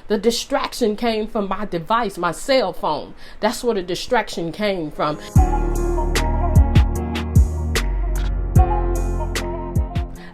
The distraction came from my device, my cell phone. That's where the distraction came from.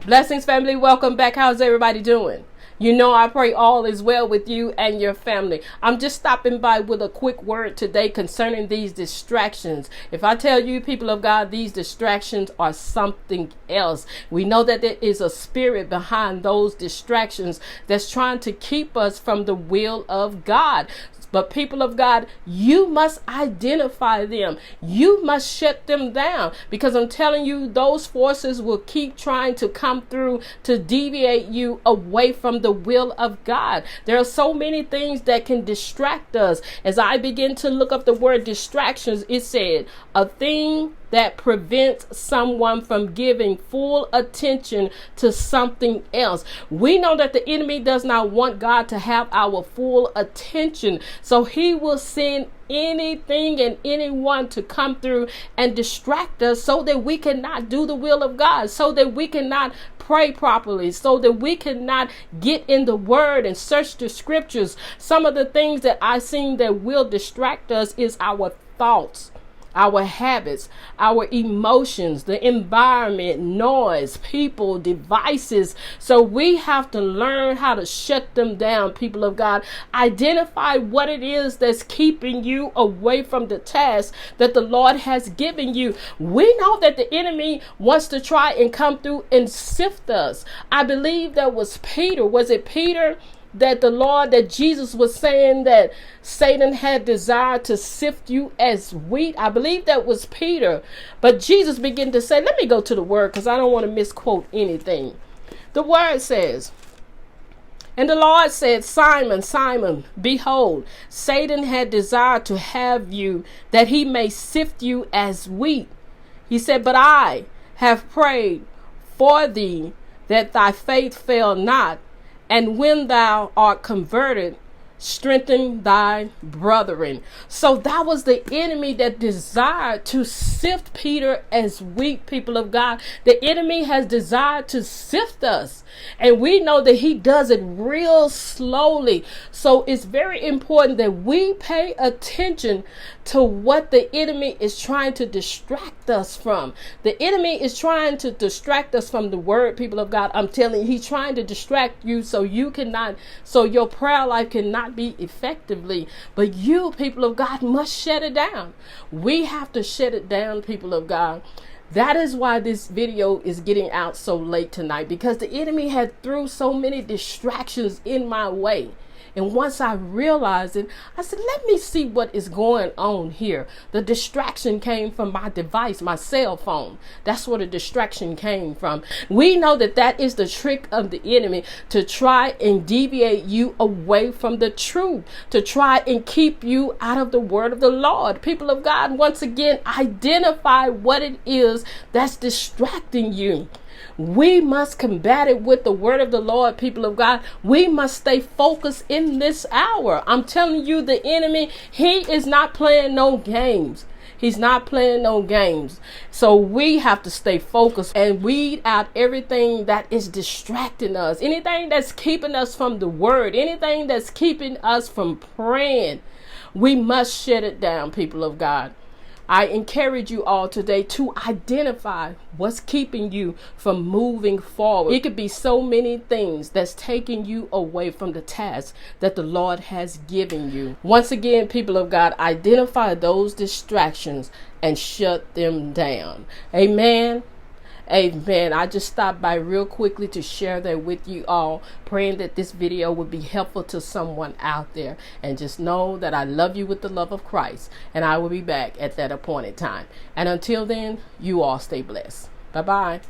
Blessings, family. Welcome back. How's everybody doing? You know, I pray all is well with you and your family. I'm just stopping by with a quick word today concerning these distractions. If I tell you, people of God, these distractions are something else. We know that there is a spirit behind those distractions that's trying to keep us from the will of God. But people of God, you must identify them. You must shut them down, because I'm telling you, those forces will keep trying to come through to deviate you away from the will of God. There are so many things that can distract us. As I begin to look up the word distractions, it said a thing that prevents someone from giving full attention to something else. We know that the enemy does not want God to have our full attention. So he will send anything and anyone to come through and distract us so that we cannot do the will of God, so that we cannot pray properly, so that we cannot get in the word and search the scriptures. Some of the things that I've seen that will distract us is our thoughts, our habits, our emotions, the environment, noise, people, devices. So we have to learn how to shut them down, people of God. Identify what it is that's keeping you away from the task that the Lord has given you. We know that the enemy wants to try and come through and sift us. I believe that was Peter. Was it Peter? That Jesus was saying that Satan had desired to sift you as wheat. I believe that was Peter. But Jesus began to say, let me go to the word because I don't want to misquote anything. The word says, and the Lord said, Simon, Simon, behold, Satan had desired to have you that he may sift you as wheat. He said, but I have prayed for thee that thy faith fail not. And when thou art converted, strengthen thy brethren. So that was the enemy that desired to sift Peter as wheat, people of God. The enemy has desired to sift us. And we know that he does it real slowly. So it's very important that we pay attention to what the enemy is trying to distract us from. The enemy is trying to distract us from the word, people of God. I'm telling you, he's trying to distract you so your prayer life cannot be effectively. But you, people of God, must shut it down. We have to shut it down, people of God. That is why this video is getting out so late tonight, because the enemy had threw so many distractions in my way. And once I realized it, I said, let me see what is going on here. The distraction came from my device, my cell phone. That's where the distraction came from. We know that that is the trick of the enemy, to try and deviate you away from the truth, to try and keep you out of the word of the Lord. People of God, once again, identify what it is that's distracting you. We must combat it with the word of the Lord, people of God. We must stay focused in this hour. I'm telling you, the enemy, he is not playing no games. He's not playing no games. So we have to stay focused and weed out everything that is distracting us. Anything that's keeping us from the word, anything that's keeping us from praying. We must shut it down, people of God. I encourage you all today to identify what's keeping you from moving forward. It could be so many things that's taking you away from the task that the Lord has given you. Once again, people of God, identify those distractions and shut them down. Amen. Amen. I just stopped by real quickly to share that with you all, praying that this video would be helpful to someone out there. And just know that I love you with the love of Christ, and I will be back at that appointed time. And until then, you all stay blessed. Bye-bye.